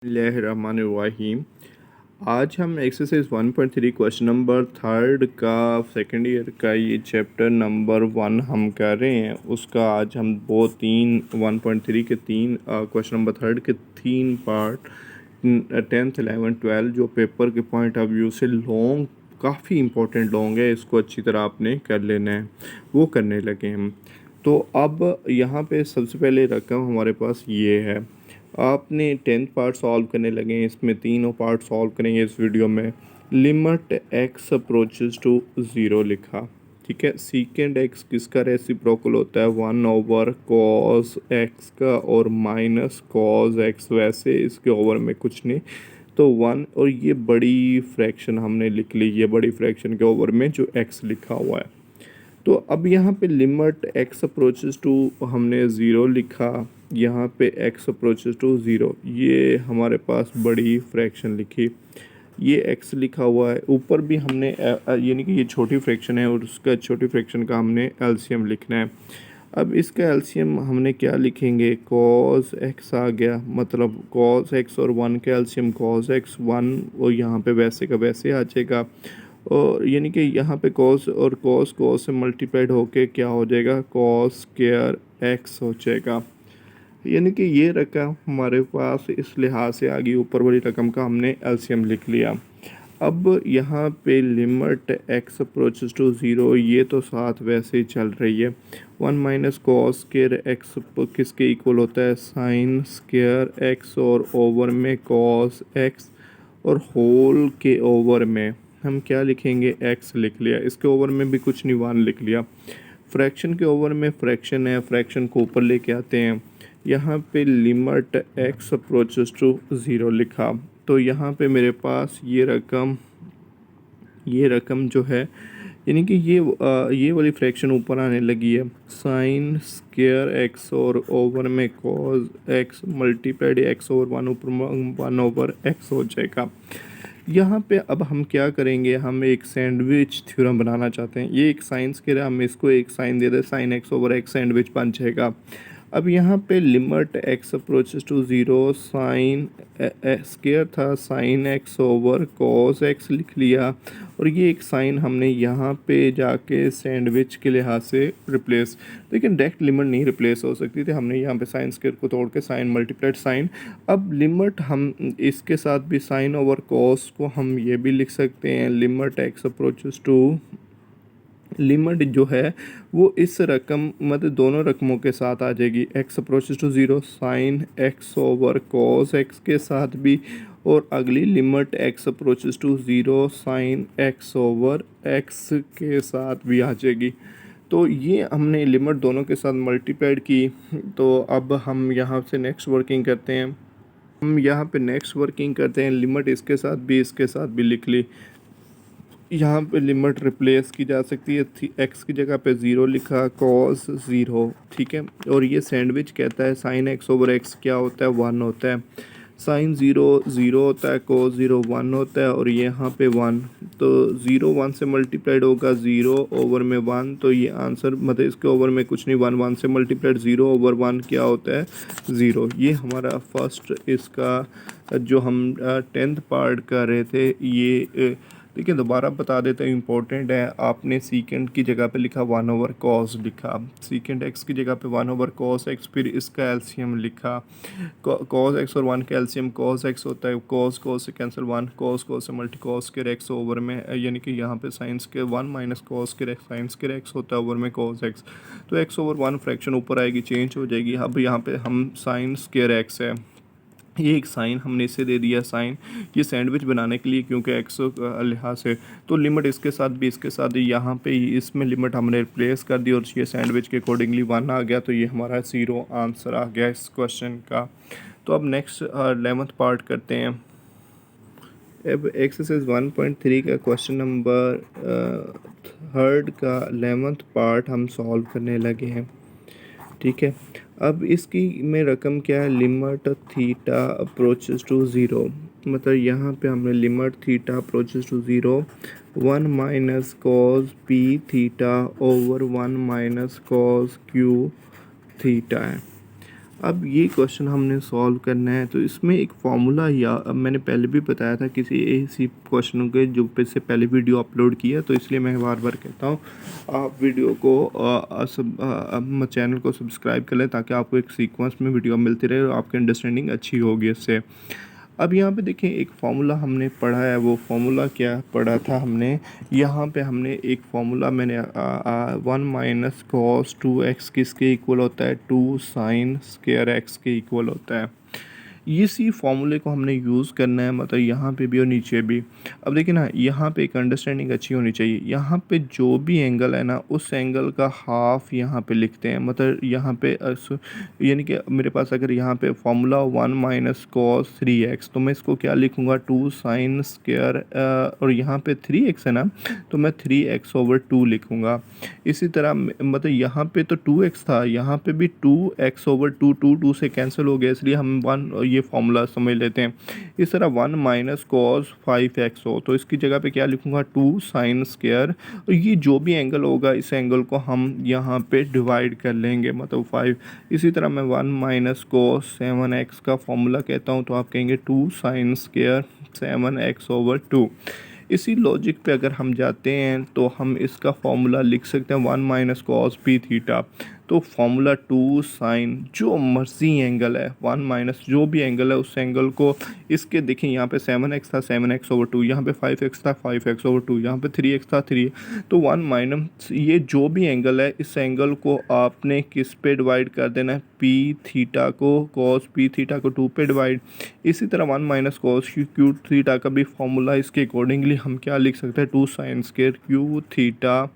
बिस्मिल्लाहिर्रहमानिर्रहीम। आज हम एक्सरसाइज 1.3 क्वेश्चन नंबर थर्ड का सेकेंड ईयर का ये चैप्टर नंबर 1 हम कर रहे हैं। उसका आज हम वो 1.3 के 3 क्वेश्चन नंबर थर्ड के 3 पार्ट 10th 11th 12 जो पेपर के पॉइंट ऑफ व्यू से लॉन्ग काफ़ी इंपॉर्टेंट लॉन्ग है, इसको अच्छी तरह आपने कर लेना है, वो करने लगे हम। तो अब यहाँ पे सबसे पहले रकम हमारे पास ये है। आपने 10th पार्ट सॉल्व करने लगे हैं, इसमें तीनों पार्ट सॉल्व करेंगे इस वीडियो में। Limit x approaches to zero लिखा, ठीक है। सीकेंड एक्स किसका रेसिप्रोकल होता है? 1/cos एक्स का और माइनस cos एक्स, वैसे इसके ओवर में कुछ नहीं तो 1। और ये बड़ी फ्रैक्शन हमने लिख ली, ये बड़ी फ्रैक्शन के ओवर में जो एक्स लिखा हुआ है। तो अब यहाँ पे लिमिट एक्स अप्रोचेस टू हमने ज़ीरो लिखा, यहाँ पे एक्स अप्रोचेस टू ज़ीरो, ये हमारे पास बड़ी फ्रैक्शन लिखी, ये एक्स लिखा हुआ है। ऊपर भी हमने यानी कि ये छोटी फ्रैक्शन है और उसका छोटी फ्रैक्शन का हमने एलसीएम लिखना है। अब इसका एलसीएम हमने क्या लिखेंगे? cos x आ गया, मतलब cos x और 1 का एलसीएम cos x 1, और यहाँ पे वैसे का वैसे आ जाएगा। और यानी कि यहाँ पे cos और cos से मल्टीप्लाइड होके क्या हो जाएगा? cos स्क्वायर x हो जाएगा। यानी कि ये रकम हमारे पास इस लिहाज से आ गई, ऊपर वाली रकम का हमने एलसीएम लिख लिया। अब यहाँ पे limit x approaches to zero, ये तो साथ वैसे ही चल रही है। 1 माइनस कॉस स्क्वायर एक्स किसके इक्वल होता है? साइन स्क्वायर एक्स, और ओवर में कॉस एक्स, और होल के ओवर में हम क्या लिखेंगे? एक्स लिख लिया। इसके ओवर में भी कुछ नहीं, 1 लिख लिया। फ्रैक्शन के ओवर में फ्रैक्शन है, फ्रैक्शन को ऊपर लेके आते हैं। यहाँ पे limit x approaches to zero लिखा, तो यहाँ पे मेरे पास ये रकम जो है, यानी कि ये वाली फ्रैक्शन ऊपर आने लगी है। साइन स्क्वायर एक्स और ओवर में cos x multiplied x over 1 ऊपर 1 ओवर एक्स हो जाएगा। यहाँ पे अब हम क्या करेंगे? हम एक सैंडविच थ्योरम बनाना चाहते हैं। ये एक साइन स्क्वायर है, हम इसको एक साइन दे दें, sine x over x sandwich बन जाएगा। अब यहाँ पे limit x approaches to zero, sine square था, sine x over cos x लिख लिया, और ये एक साइन हमने यहाँ पे जाके सैंडविच के लिहाज से रिप्लेस, लेकिन डायरेक्ट लिमिट नहीं रिप्लेस हो सकती थी, हमने यहाँ पे साइन स्क्वायर को तोड़ के साइन मल्टीप्लाइड साइन। अब लिमिट हम इसके साथ भी साइन ओवर कॉस को हम ये भी लिख सकते हैं, limit x approaches to, limit जो है वो इस रकम मतलब दोनों रकमों के साथ आ जाएगी। X approaches to zero sine x over cos x के साथ भी, और अगली limit x approaches to zero sine x over x के साथ भी आ जाएगी। तो ये हमने लिमिट दोनों के साथ मल्टीप्लाइड की। तो अब हम यहाँ से नेक्स्ट वर्किंग करते हैं। हम यहाँ पे नेक्स्ट वर्किंग करते हैं, लिमिट इसके साथ भी लिख ली। यहाँ पे लिमिट रिप्लेस की जा सकती है, एक्स की जगह पे ज़ीरो लिखा, कॉस ज़ीरो, ठीक है। और ये सैंडविच कहता है साइन एक्स ओवर एक्स क्या होता है? 1 होता है। साइन ज़ीरो ज़ीरो होता है, कॉस ज़ीरो 1 होता है, और ये यहाँ पे 1, तो 0 1 से मल्टीप्लाइड होगा, 0 ओवर में 1, तो ये आंसर मतलब इसके ओवर में कुछ नहीं, 1 1 से मल्टीप्लाइड 0 ओवर 1 क्या होता है? 0। ये हमारा फर्स्ट इसका जो हम 10th पार्ट कर रहे थे ये। देखिए दोबारा बता देते हैं, इंपॉर्टेंट है। आपने सीकेंड की जगह पे लिखा 1 ओवर कॉस लिखा, सीकेंड एक्स की जगह पे 1 ओवर कॉस एक्स, फिर इसका एलसीएम लिखा। कॉस एक्स और 1 का एलसीएम कॉस एक्स होता है, कॉस से कैंसिल 1, कॉस से मल्टी कॉस के एक्स ओवर में, यानी कि यहाँ पे साइंस के 1 माइनस कॉस के एक्स, साइंस के एक्स होता है ओवर में कॉस एक्स, तो एक्स ओवर 1 फ्रैक्शन ऊपर आएगी, चेंज हो जाएगी। अब यहाँ पे हम साइंस के एक्स है, ये एक साइन हमने इसे दे दिया साइन, ये सैंडविच बनाने के लिए क्योंकि एक्स लिहाज से, तो लिमिट इसके साथ भी इसके साथ यहाँ पे इसमें लिमिट हमने रिप्लेस कर दी और ये सैंडविच के अकॉर्डिंगली 1 आ गया, तो ये हमारा 0 आंसर आ गया इस क्वेश्चन का। तो अब नेक्स्ट 11th पार्ट करते हैं। अब एक्सरसाइज 1.3 का क्वेश्चन नंबर थर्ड का 11th पार्ट हम सॉल्व करने लगे हैं, ठीक है। अब इसकी में रकम क्या है? Limit theta approaches to zero, मतलब यहाँ पे हमने limit theta approaches to zero 1 minus cos p theta over 1 minus cos q theta है। अब ये क्वेश्चन हमने सॉल्व करना है, तो इसमें एक फार्मूला, या अब मैंने पहले भी बताया था किसी इसी क्वेश्चनों के जो पे से पहले वीडियो अपलोड किया, तो इसलिए मैं बार बार कहता हूँ आप वीडियो को चैनल को सब्सक्राइब कर लें, ताकि आपको एक सीक्वेंस में वीडियो मिलती रहे और आपकी अंडरस्टैंडिंग अच्छी होगी इससे। अब यहाँ पे देखें, एक फार्मूला हमने पढ़ा है, वो फार्मूला क्या पढ़ा था हमने, यहाँ पे हमने एक फार्मूला मैंने 1 - cos 2x किसके इक्वल होता है, 2 sin² x के इक्वल होता है। इसी फार्मूले को हमने यूज़ करना है, मतलब यहाँ पे भी और नीचे भी। अब देखिए ना, यहाँ पे एक अंडरस्टैंडिंग अच्छी होनी चाहिए। यहाँ पे जो भी एंगल है ना, उस एंगल का हाफ यहाँ पे लिखते हैं, मतलब यहाँ पे यानी कि मेरे पास अगर यहाँ पे फार्मूला 1 - cos 3x, तो मैं इसको क्या लिखूँगा, 2 sin², और यहाँ पे 3x है ना, तो मैं 3x/2 लिखूँगा। इसी तरह मतलब यहाँ पे तो 2x था, यहाँ पे भी 2x/2, 2 से कैंसिल हो गया, इसलिए हम ये फॉर्मूला समझ लेते हैं। इस तरह 1 - cos 5x हो, तो इसकी जगह पे क्या लिखूँगा, 2 sin², और ये जो भी एंगल होगा इस एंगल को हम यहाँ पे डिवाइड कर लेंगे, मतलब 5। इसी तरह मैं 1 - cos 7x का फॉर्मूला कहता हूँ, तो आप कहेंगे 2 sin² 7x/2। इसी लॉजिक पे अगर हम जाते हैं, तो हम इसका फॉर्मूला लिख सकते हैं 1 - cos p²। तो फॉर्मूला 2 sin, जो मर्जी एंगल है, 1 - जो भी एंगल है उस एंगल को, इसके देखिए यहाँ पे 7x था, 7x/2, यहाँ पे 5x था, 5x/2, यहाँ पे 3x था, 3। तो 1 - ये जो भी एंगल है, इस एंगल को आपने किस पे डिवाइड कर देना है, p² को, cos p² को 2 पे डिवाइड। इसी तरह 1 - cos q² का भी फॉर्मूला, इसके अकॉर्डिंगली हम क्या लिख सकते हैं, 2 sin² q²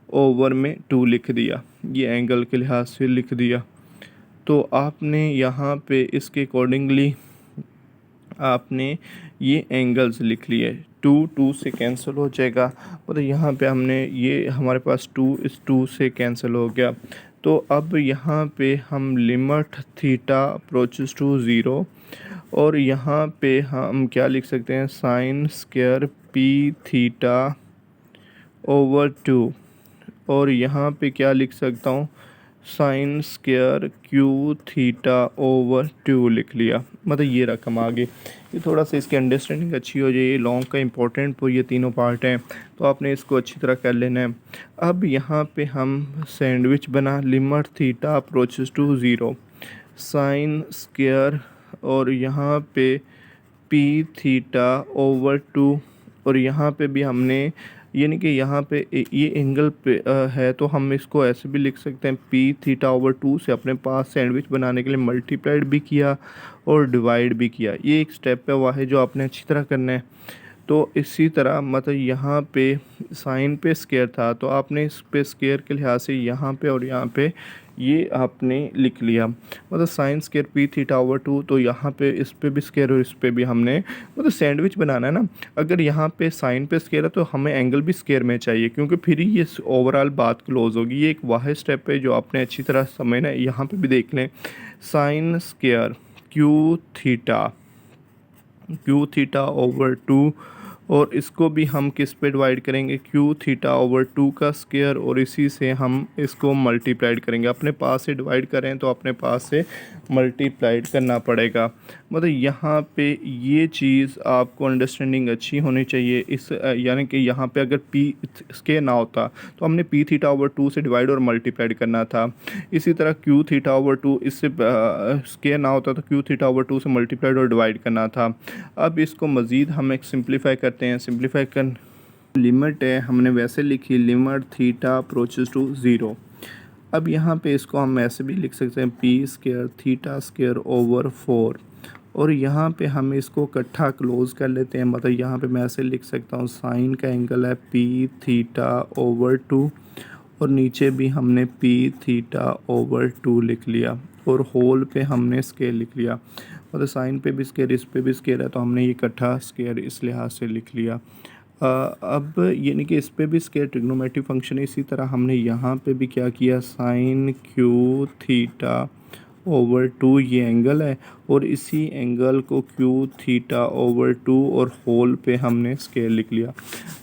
ओवर में 2 लिख दिया, ये एंगल के लिहाज से लिख दिया। तो आपने यहाँ पे इसके अकॉर्डिंगली आपने ये एंगल्स लिख लिए। 2 से कैंसिल हो जाएगा, मतलब यहाँ पे हमने ये हमारे पास 2 इस 2 से कैंसिल हो गया। तो अब यहाँ पे हम लिमिट थीटा अप्रोचेस टू 0, और यहाँ पे हम क्या लिख सकते हैं, sin² p²/2, और यहाँ पे क्या लिख सकता हूँ, sin² q²/2 लिख लिया, मतलब ये रकम आ गई। ये थोड़ा सा इसकी अंडरस्टैंडिंग अच्छी हो जाए, ये लॉन्ग का इंपॉर्टेंट ये तीनों पार्ट हैं, तो आपने इसको अच्छी तरह कर लेना है। अब यहाँ पे हम सैंडविच बना, limit theta approaches to 0, sin², और यहाँ पे p²/2, और यहाँ पे भी हमने, यानी कि यहाँ पे ये एंगल पे है, तो हम इसको ऐसे भी लिख सकते हैं, p²/2 से अपने पास सैंडविच बनाने के लिए मल्टीप्लाइड भी किया और डिवाइड भी किया। ये एक स्टेप पे हुआ है जो आपने अच्छी तरह करना है। तो इसी तरह मतलब यहाँ पे साइन पे स्केयर था, तो आपने इस पे स्केयर के लिहाज से यहाँ पे और यहाँ पे ये आपने लिख लिया, मतलब sin² p²/2, तो यहाँ पे इस पे भी स्केयर और इस पे भी हमने, मतलब सैंडविच बनाना है ना, अगर यहाँ पे साइन पे स्केयर है तो हमें एंगल भी स्केयर में चाहिए, क्योंकि फिर ही ये ओवरऑल बात क्लोज होगी। ये एक वाहिद स्टेप है जो आपने अच्छी तरह समझना है। यहाँ पे भी देख लें, sin² q²/2, और इसको भी हम किस पे डिवाइड करेंगे, q²/2 का स्क्वायर, और इसी से हम इसको मल्टीप्लाइड करेंगे। अपने पास से डिवाइड करें तो अपने पास से मल्टीप्लाइड करना पड़ेगा। मतलब यहाँ पे ये चीज़ आपको अंडरस्टैंडिंग अच्छी होनी चाहिए। इस यानी कि यहाँ पे अगर p स्क्वायर ना होता तो हमने p²/2 से डिवाइड और मल्टीप्लाइड करना था। इसी तरह q²/2 इससे स्क्वायर ना होता तो q²/2 से मल्टीप्लाइड और डिवाइड करना था। अब इसको मज़ीद हम एक सिंप्लीफाई करते हैं। सिंप्लीफाई कर लिमिट है हमने वैसे लिखी, लिमिट थीटा अप्रोचेस टू 0। अब यहाँ पे इसको हम ऐसे भी लिख सकते हैं, p² θ²/4, और यहाँ पे हम इसको इकट्ठा क्लोज कर लेते हैं। मतलब यहाँ पे मैं ऐसे लिख सकता हूँ, साइन का एंगल है p²/2, और नीचे भी हमने p²/2 लिख लिया, और होल पे हमने स्केयर लिख लिया। मतलब साइन पे भी स्केयर, इस पे भी स्केयर है, तो हमने ये इकट्ठा स्केयर इस लिहाज से लिख लिया। अब यानी कि इस पे भी स्केयर ट्रिग्नोमेट्रिक फंक्शन है। इसी तरह हमने यहाँ पे भी क्या किया, sin²θ/2 ये एंगल है, और इसी एंगल को q²/2 और होल पे हमने स्केयर लिख लिया।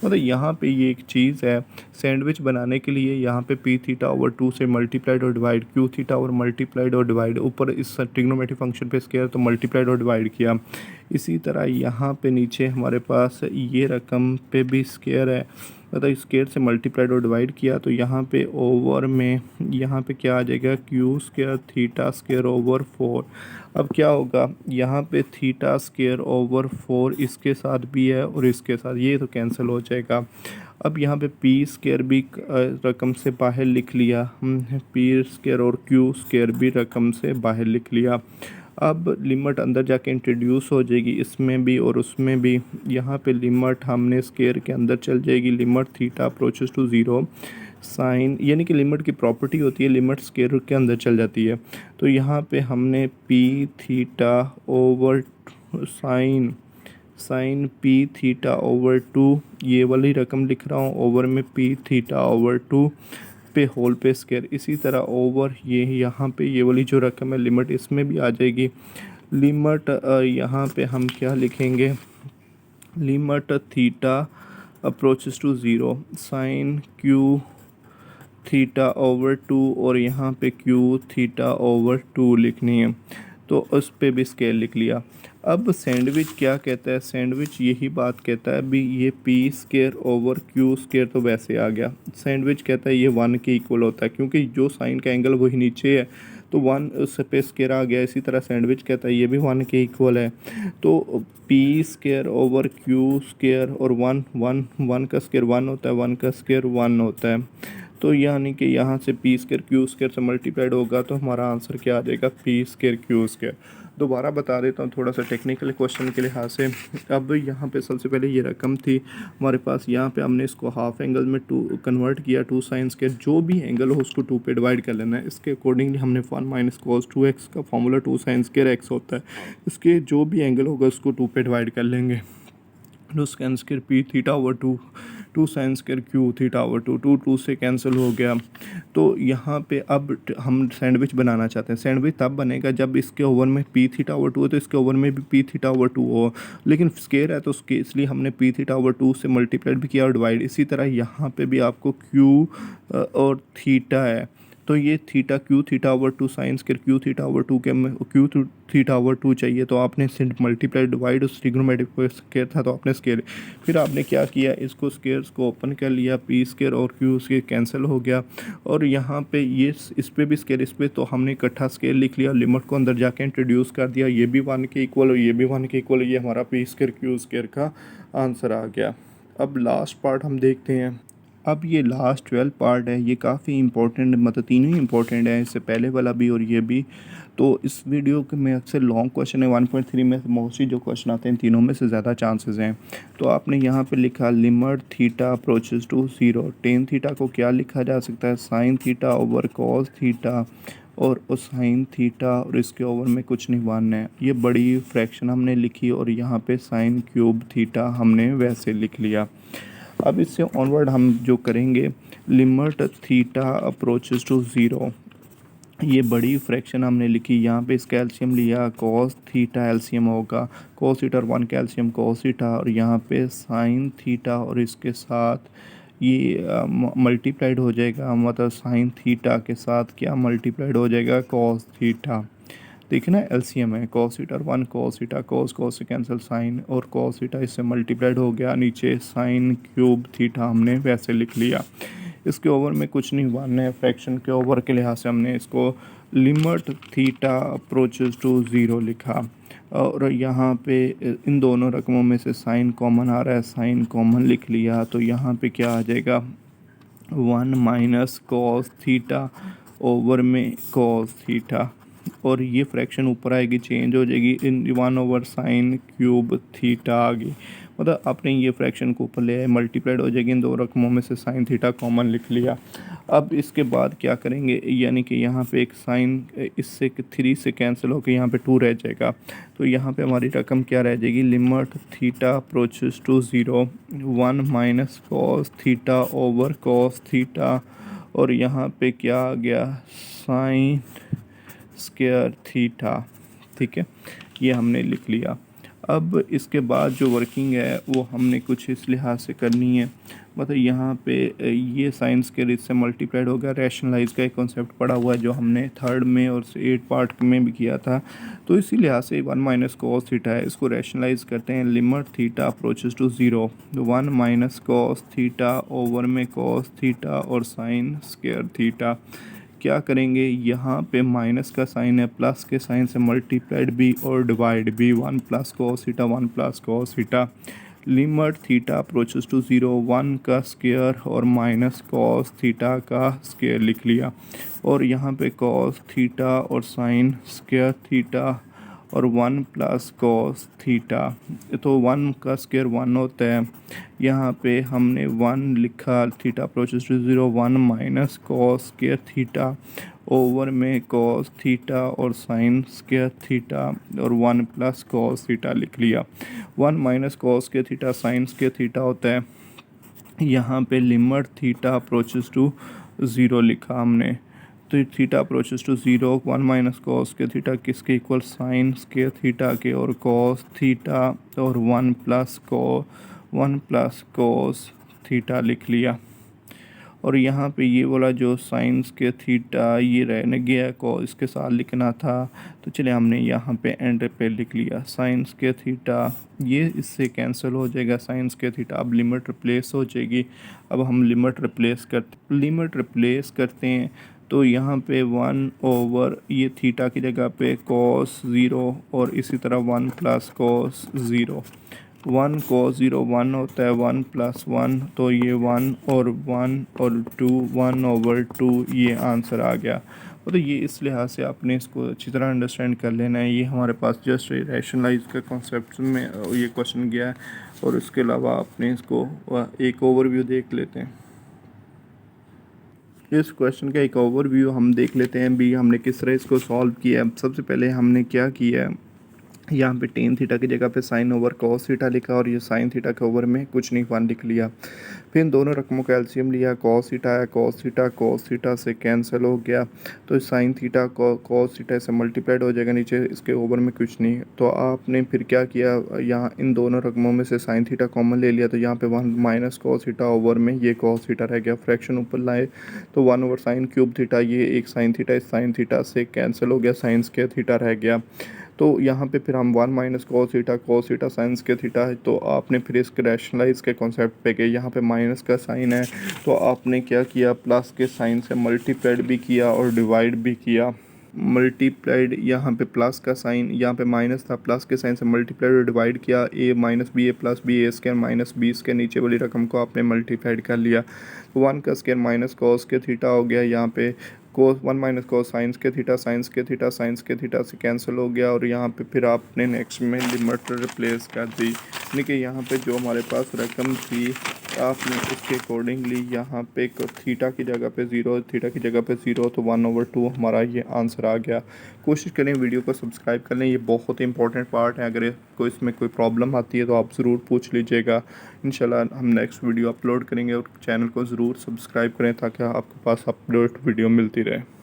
मतलब यहाँ पे ये एक चीज़ है, सैंडविच बनाने के लिए यहाँ पे पी थीटा ओवर 2 से मल्टीप्लाइड और डिवाइड, क्यू थीटा और मल्टीप्लाइड और डिवाइड, ऊपर इस ट्रिग्नोमेट्रिक फंक्शन पे स्क्वायर तो मल्टीप्लाइड और डिवाइड किया। इसी तरह यहाँ पे नीचे हमारे पास ये रकम पे भी स्क्वायर है, मतलब स्क्वायर से मल्टीप्लाइड और डिवाइड किया तो यहाँ पे ओवर में यहाँ पे क्या आ जाएगा, Q square theta square over 4। अब क्या होगा, यहाँ पे थीटा स्क्वायर ओवर 4 इसके साथ भी है और इसके साथ, ये तो कैंसिल हो जाएगा। अब यहाँ पे पी स्क्वायर भी रकम से बाहर लिख लिया, पी स्क्वायर और क्यू स्क्वायर भी रकम से बाहर लिख लिया। अब लिमिट अंदर जाके इंट्रोड्यूस हो जाएगी, इसमें भी और उसमें भी। यहाँ पे लिमिट हमने स्क्वायर के अंदर चल जाएगी, limit theta approaches to zero sine, यानी कि लिमिट की प्रॉपर्टी होती है, लिमिट स्क्वायर के अंदर चल जाती है। तो यहाँ पे हमने p theta over sine p theta over 2, ये वाली रकम लिख रहा हूँ, ओवर में पी थीटा ओवर 2 पे होल पे स्क्वायर। इसी तरह ओवर ये यहाँ पे ये वाली जो रकम है लिमिट इसमें भी आ जाएगी। लिमिट यहाँ पे हम क्या लिखेंगे, limit theta approaches to zero sine q theta over 2 और यहाँ पे क्यू थीटा ओवर 2 लिखनी है, तो उस पे भी स्केल लिख लिया। अब सैंडविच क्या कहता है, सैंडविच यही बात कहता है भी, ये P square over Q square तो वैसे आ गया। सैंडविच कहता है ये 1 के इक्वल होता है, क्योंकि जो साइन का एंगल वही नीचे है तो 1 उस पे स्क्वायर आ गया। इसी तरह सैंडविच कहता है ये भी 1 के इक्वल है, तो P square over Q square और 1 का स्क्वायर 1 होता है, 1 का स्क्वायर 1 होता है। तो यानी कि यहाँ से पी स्क्वायर क्यू स्क्वायर से मल्टीप्लाइड होगा तो हमारा आंसर क्या आ जाएगा, पी स्क्वायर क्यू स्क्वायर। दोबारा बता देता हूँ थोड़ा सा टेक्निकल क्वेश्चन के लिहाज से। अब यहाँ पे सबसे पहले ये रकम थी हमारे पास, यहाँ पे हमने इसको हाफ एंगल में 2 कन्वर्ट किया, 2 साइन स्क्वायर, जो भी एंगल हो उसको 2 पे डिवाइड कर लेना है। इसके अकॉर्डिंगली हमने 1 माइनस कॉस 2x का फॉर्मूला 2 साइन स्क्वायर एक्स होता है, इसके जो भी एंगल होगा उसको 2 पे डिवाइड कर लेंगे। Two sine square p theta over 2 sine square q theta over 2 से कैंसिल हो गया। तो यहाँ पे अब हम सैंडविच बनाना चाहते हैं, सैंडविच तब बनेगा जब इसके ओवर में पी थीटा ओवर 2 हो तो इसके ओवर में भी पी थीटा ओवर 2 हो, लेकिन स्क्वायर है तो उसके इसलिए हमने पी थीटा ओवर 2 से मल्टीप्लाइड भी किया और डिवाइड। इसी तरह यहाँ पे भी आपको क्यू और थीटा है, तो ये theta Q theta over 2 sine square q theta over 2 के क्यू थीटा ओवर 2 चाहिए, तो आपने मल्टीप्लाई डिवाइड उस ट्रिग्नोमेट्रिक स्क्वायर था तो आपने स्क्वायर, फिर आपने क्या किया, इसको स्क्वायर्स को ओपन कर लिया, पी स्क्वायर और क्यू स्क्वायर कैंसिल हो गया। और यहाँ पे ये इस पे भी स्क्वायर, इस पे तो हमने इकट्ठा स्क्वायर लिख लिया, लिमिट को अंदर जाके इंट्रोड्यूस कर दिया, ये भी 1 के इक्वल और ये भी 1 के इक्वल, ये हमारा पी स्क्वायर क्यू स्क्वायर का आंसर आ गया। अब लास्ट पार्ट हम देखते हैं। अब ये लास्ट 12 पार्ट है, ये काफ़ी इंपॉर्टेंट, मतलब तीनों ही इंपॉर्टेंट है, इससे पहले वाला भी और ये भी। तो इस वीडियो के में अक्सर लॉन्ग क्वेश्चन है, 1.3 में मोस्टली जो क्वेश्चन आते हैं तीनों में से ज़्यादा चांसेस हैं। तो आपने यहाँ पे लिखा limit theta approaches to zero, tan theta को क्या लिखा जा सकता है, sine theta over cos theta, और साइन थीटा और इसके ओवर में कुछ नहीं 1 है, ये बड़ी फ्रैक्शन हमने लिखी, और यहाँ पे साइन क्यूब थीटा हमने वैसे लिख लिया। अब इससे ऑनवर्ड हम जो करेंगे, limit theta approaches to zero, ये बड़ी फ्रैक्शन हमने लिखी, यहाँ पे इसका एलसीएम लिया, कॉस थीटा एलसीएम होगा, कॉस थीटा और 1 का एलसीएम कॉस थीटा, और यहाँ पे साइन थीटा और इसके साथ ये मल्टीप्लाइड हो जाएगा, मतलब साइन थीटा के साथ क्या मल्टीप्लाइड हो जाएगा, कॉस थीटा। देखिए ना एलसीएम है, कॉस थीटा और 1 कॉस थीटा, कॉस से कैंसिल साइन और कॉस थीटा इससे मल्टीप्लाइड हो गया, नीचे साइन क्यूब थीटा हमने वैसे लिख लिया। इसके ओवर में कुछ नहीं 1 है, फ्रैक्शन के ओवर के लिहाज से हमने इसको limit theta approaches to zero लिखा। और यहाँ पे इन दोनों रकमों में से साइन कॉमन आ रहा है, साइन कॉमन लिख लिया, तो यहाँ पे क्या आ जाएगा, 1 माइनस कॉस थीटा ओवर में कॉस थीटा, और ये फ्रैक्शन ऊपर आएगी, चेंज हो जाएगी, इन 1 ओवर साइन क्यूब थीटा आ गई, मतलब आपने ये फ्रैक्शन को ऊपर ले आए, मल्टीप्लाइड हो जाएगी, इन दो रकमों में से साइन थीटा कॉमन लिख लिया। अब इसके बाद क्या करेंगे, यानी कि यहाँ पे एक साइन इससे 3 से कैंसिल होकर यहाँ पे 2 रह जाएगा, तो यहाँ पे हमारी रकम क्या रह जाएगी, limit theta approaches to zero 1 minus cos theta over cos theta, और यहाँ पे क्या आ गया, साइन स्क्वायर थीटा। ठीक है, ये हमने लिख लिया। अब इसके बाद जो वर्किंग है वो हमने कुछ इस लिहाज से करनी है, मतलब यहाँ पे ये साइंस के इससे मल्टीप्लाइड हो गया। रैशनलाइज का एक कॉन्सेप्ट पढ़ा हुआ है जो हमने थर्ड में और 8 पार्ट में भी किया था, तो इसी लिहाज से 1 माइनस कॉस थीटा है, इसको रैशनलाइज करते हैं। Limit theta approaches to 0, 1 minus cos theta over में कॉस थीटा और साइन स्क्वायर थीटा। क्या करेंगे, यहाँ पे माइनस का साइन है, प्लस के साइन से मल्टीप्लाइड भी और डिवाइड भी, 1 plus cos theta 1 plus cos theta. Limit theta approaches to 0, 1 का स्क्वायर और माइनस कॉस थीटा का स्क्वायर लिख लिया, और यहाँ पे कॉस थीटा और साइन स्क्वायर थीटा और 1 प्लस कॉस थीटा, तो 1 का स्क्वायर 1 होता है। यहाँ पे हमने 1 लिखा, theta approaches to 0, 1 minus cos square theta over में कॉस थीटा और साइन स्क्वायर थीटा और 1 प्लस कॉस थीटा लिख लिया। 1 minus cos square theta sine square theta होता है। यहाँ पे लिमिट थीटा अप्रोचेस टू 0 लिखा हमने, तो theta approaches to 0, 1 minus cos के थीटा किसके इक्वल, साइन के थीटा के, और कॉस थीटा और 1 प्लस कॉस थीटा लिख लिया। और यहाँ पे ये वाला जो साइंस के थीटा ये रहने गया को इसके साथ लिखना था, तो चलिए हमने यहाँ पे एंड पे लिख लिया साइंस के थीटा, ये इससे कैंसिल हो जाएगा साइंस के थीटा। अब लिमिट रिप्लेस हो जाएगी। अब हम लिमिट रिप्लेस करते हैं, तो यहाँ पे 1 ओवर ये थीटा की जगह पे कॉस 0 और इसी तरह 1 प्लस कॉस 0, 1 cos 0 1 होता है, 1 प्लस 1, तो ये 1 और 2, 1 ओवर 2, ये आंसर आ गया। तो ये इस लिहाज से आपने इसको अच्छी तरह अंडरस्टैंड कर लेना है। ये हमारे पास जस्ट रैशनलाइज का कॉन्सेप्ट में ये क्वेश्चन गया है, और इसके अलावा आपने इसको एक ओवरव्यू देख लेते हैं। इस क्वेश्चन का एक ओवरव्यू हम देख लेते हैं भी हमने किस तरह इसको सॉल्व किया है। सबसे पहले हमने क्या किया है, यहाँ पे टेन थीटा की जगह पे साइन ओवर कॉस थीटा लिखा, और ये साइन थीटा के ओवर में कुछ नहीं 1 लिख लिया। फिर इन दोनों रकमों का एलसीएम लिया, कॉस थीटा आया, कॉस थीटा से कैंसिल हो गया, तो साइन थीटा कॉस थीटा से मल्टीप्लाइड हो जाएगा नीचे, इसके ओवर में कुछ नहीं। तो आपने फिर क्या किया, यहाँ इन दोनों रकमों में से साइन थीटा कॉमन ले लिया, तो यहाँ पे 1 माइनस कॉस थीटा ओवर में ये कॉस थीटा रह गया। फ्रैक्शन ऊपर लाए तो 1 ओवर साइन क्यूब थीटा, ये एक साइन थीटा इस साइन थीटा से कैंसिल हो गया, साइन स्क्वायर थीटा रह गया। तो यहाँ पे फिर हम 1 माइनस कॉस थीटा साइंस के थीटा है, तो आपने फिर इसके रैशनलाइज के कॉन्सेप्ट पे गए। यहाँ पे माइनस का साइन है, तो आपने क्या किया, प्लस के साइन से मल्टीप्लाइड भी किया और डिवाइड भी किया। मल्टीप्लाइड यहाँ पे प्लस का साइन, यहाँ पे माइनस था, प्लस के साइन से मल्टीप्लाइड और डिवाइड किया, ए माइनस बी ए प्लस बी ए स्क्वायर माइनस बी स्क्वायर, नीचे वाली रकम को आपने मल्टीप्लाइड कर लिया। 1 का स्क्वायर माइनस कॉस के थीटा हो गया, यहाँ पे कोस 1 माइनस कोस साइंस के थीटा से कैंसिल हो गया, और यहाँ पे फिर आपने नेक्स्ट में लिमिट रिप्लेस कर दी, यानी कि यहाँ पे जो हमारे पास रकम थी आपने उसके अकॉर्डिंगली यहाँ पे थीटा की जगह पे 0, थीटा की जगह पे 0, तो 1 ओवर 2 हमारा ये आंसर आ गया। कोशिश करें वीडियो को सब्सक्राइब कर लें, ये बहुत ही इंपॉर्टेंट पार्ट है। अगर कोई इसमें कोई प्रॉब्लम आती है तो आप ज़रूर पूछ लीजिएगा। इंशाल्लाह हम नेक्स्ट वीडियो अपलोड करेंगे, और चैनल को ज़रूर सब्सक्राइब करें ताकि आपके पास अपडेट वीडियो मिलती रहे।